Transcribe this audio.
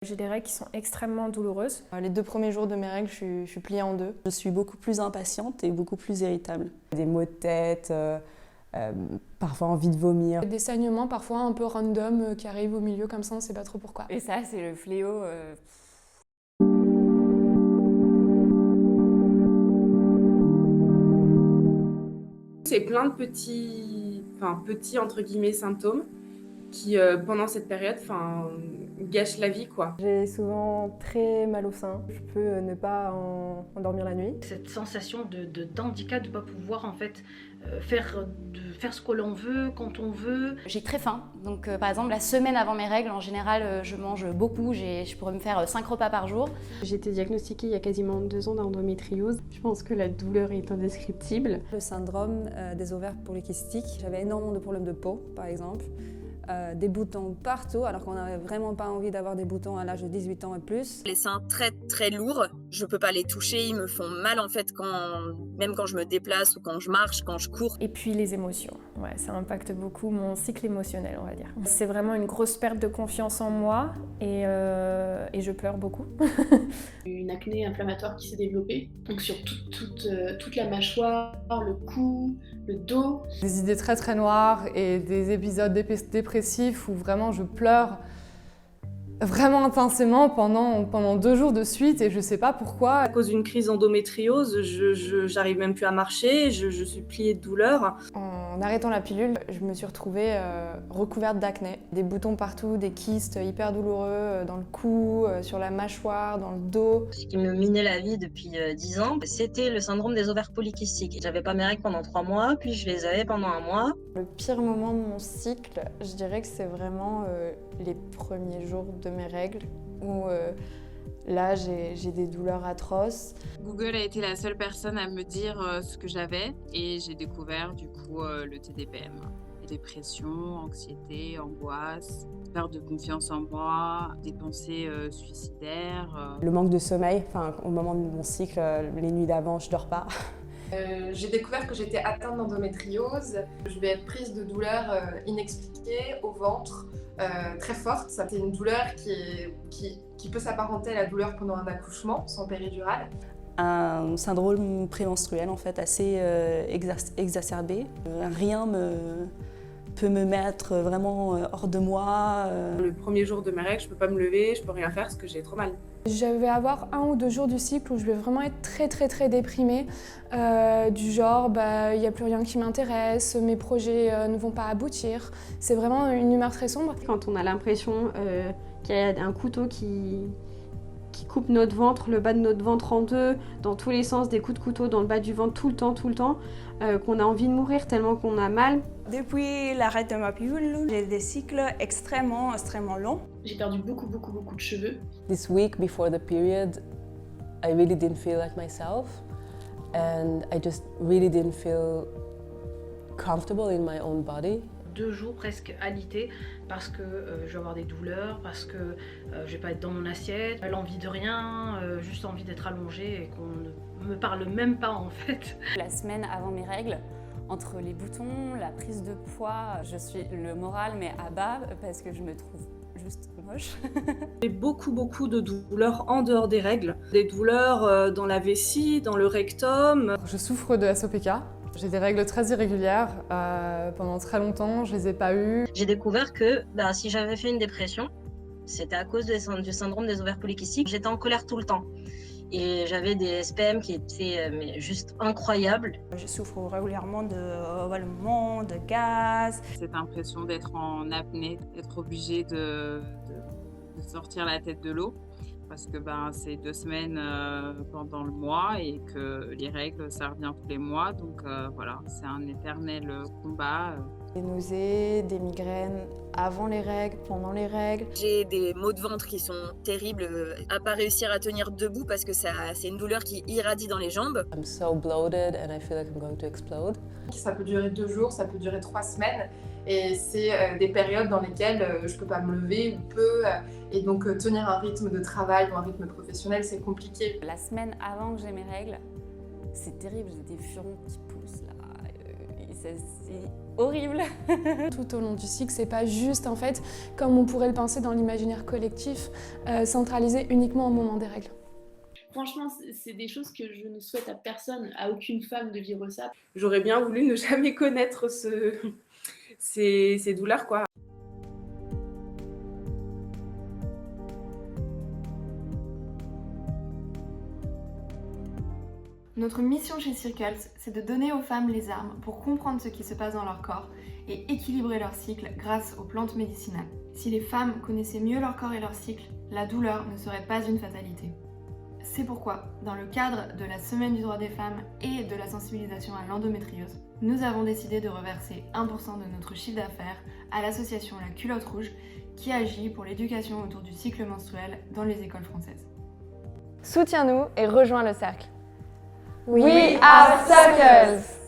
J'ai des règles qui sont extrêmement douloureuses. Les 2 premiers jours de mes règles, je suis pliée en deux. Je suis beaucoup plus impatiente et beaucoup plus irritable. Des maux de tête, parfois envie de vomir. Des saignements parfois un peu random qui arrivent au milieu comme ça, on ne sait pas trop pourquoi. Et ça, c'est le fléau. C'est plein de petits entre guillemets symptômes qui, pendant cette période, gâchent la vie, quoi. J'ai souvent très mal au sein. Je peux ne pas endormir la nuit. Cette sensation d'handicap, de ne pas pouvoir en fait faire ce que l'on veut, quand on veut. J'ai très faim, donc par exemple la semaine avant mes règles, en général je mange beaucoup, je pourrais me faire 5 repas par jour. J'ai été diagnostiquée il y a quasiment 2 ans d'endométriose. Je pense que la douleur est indescriptible. Le syndrome des ovaires polykystiques. J'avais énormément de problèmes de peau, par exemple. Des boutons partout, alors qu'on n'avait vraiment pas envie d'avoir des boutons à l'âge de 18 ans et plus. Les seins très très lourds, je peux pas les toucher, ils me font mal en fait même quand je me déplace ou quand je marche, quand je cours. Et puis les émotions, ouais, ça impacte beaucoup mon cycle émotionnel, on va dire. C'est vraiment une grosse perte de confiance en moi et je pleure beaucoup. Une acné inflammatoire qui s'est développée, donc sur toute la mâchoire, le cou, le dos. Des idées très très noires et des épisodes dépressifs où vraiment je pleure vraiment intensément pendant 2 jours de suite et je sais pas pourquoi. À cause d'une crise d'endométriose, j'arrive même plus à marcher, je suis pliée de douleur. En arrêtant la pilule, je me suis retrouvée recouverte d'acné. Des boutons partout, des kystes hyper douloureux dans le cou, sur la mâchoire, dans le dos. Ce qui me minait la vie depuis 10 ans, c'était le syndrome des ovaires polykystiques. J'avais pas mes règles pendant 3 mois, puis je les avais pendant 1 mois. Le pire moment de mon cycle, je dirais que c'est vraiment les premiers jours de mes règles, où là j'ai des douleurs atroces. Google a été la seule personne à me dire ce que j'avais et j'ai découvert du coup le TDPM. Dépression, anxiété, angoisse, perte de confiance en moi, des pensées suicidaires. Le manque de sommeil, au moment de mon cycle, les nuits d'avant, je dors pas. J'ai découvert que j'étais atteinte d'endométriose. Je vais être prise de douleurs inexpliquées au ventre, très forte. C'est une douleur qui peut s'apparenter à la douleur pendant un accouchement sans péridurale. Un syndrome prémenstruel en fait assez exacerbé. Rien peut me mettre vraiment hors de moi. Le premier jour de mes règles, je peux pas me lever, je peux rien faire parce que j'ai trop mal. Je vais avoir 1 ou 2 jours du cycle où je vais vraiment être très très très déprimée, du genre il n'y a plus rien qui m'intéresse, mes projets ne vont pas aboutir. C'est vraiment une humeur très sombre. Quand on a l'impression qu'il y a un couteau qui coupe notre ventre, le bas de notre ventre en deux, dans tous les sens, des coups de couteau dans le bas du ventre tout le temps, qu'on a envie de mourir tellement qu'on a mal. Depuis l'arrêt de ma pilule, j'ai des cycles extrêmement longs. J'ai perdu beaucoup de cheveux. This week before the period, I really didn't feel like myself and I just really didn't feel comfortable in my own body. 2 jours presque alités parce que je vais avoir des douleurs, parce que je vais pas être dans mon assiette, l'envie de rien, juste envie d'être allongée et qu'on ne me parle même pas en fait. La semaine avant mes règles, entre les boutons, la prise de poids, je suis le moral mais à bas parce que je me trouve juste moche. J'ai beaucoup de douleurs en dehors des règles. Des douleurs dans la vessie, dans le rectum. Je souffre de SOPK. J'ai des règles très irrégulières. Pendant très longtemps, je les ai pas eues. J'ai découvert que si j'avais fait une dépression, c'était à cause du syndrome des ovaires polykystiques. J'étais en colère tout le temps. Et j'avais des SPM qui étaient juste incroyables. Je souffre régulièrement de ballonnements, de gaz. Cette impression d'être en apnée, d'être obligée de sortir la tête de l'eau. Parce que c'est 2 semaines pendant le mois et que les règles, ça revient tous les mois. Donc voilà, c'est un éternel combat. Des nausées, des migraines avant les règles, pendant les règles. J'ai des maux de ventre qui sont terribles, à pas réussir à tenir debout parce que c'est une douleur qui irradie dans les jambes. I'm so bloated and I feel like I'm going to explode. Ça peut durer 2 jours, ça peut durer 3 semaines. Et c'est des périodes dans lesquelles je peux pas me lever ou peu. Et donc tenir un rythme de travail ou un rythme professionnel, c'est compliqué. La semaine avant que j'ai mes règles, c'est terrible, j'ai des furons qui poussent là. C'est horrible. Tout au long du cycle, c'est pas juste en fait, comme on pourrait le penser dans l'imaginaire collectif, centralisé uniquement au moment des règles. Franchement, c'est des choses que je ne souhaite à personne, à aucune femme de vivre ça. J'aurais bien voulu ne jamais connaître ces douleurs, quoi. Notre mission chez Circles, c'est de donner aux femmes les armes pour comprendre ce qui se passe dans leur corps et équilibrer leur cycle grâce aux plantes médicinales. Si les femmes connaissaient mieux leur corps et leur cycle, la douleur ne serait pas une fatalité. C'est pourquoi, dans le cadre de la Semaine du droit des femmes et de la sensibilisation à l'endométriose, nous avons décidé de reverser 1% de notre chiffre d'affaires à l'association La Culotte Rouge qui agit pour l'éducation autour du cycle menstruel dans les écoles françaises. Soutiens-nous et rejoins le cercle. We are Circles!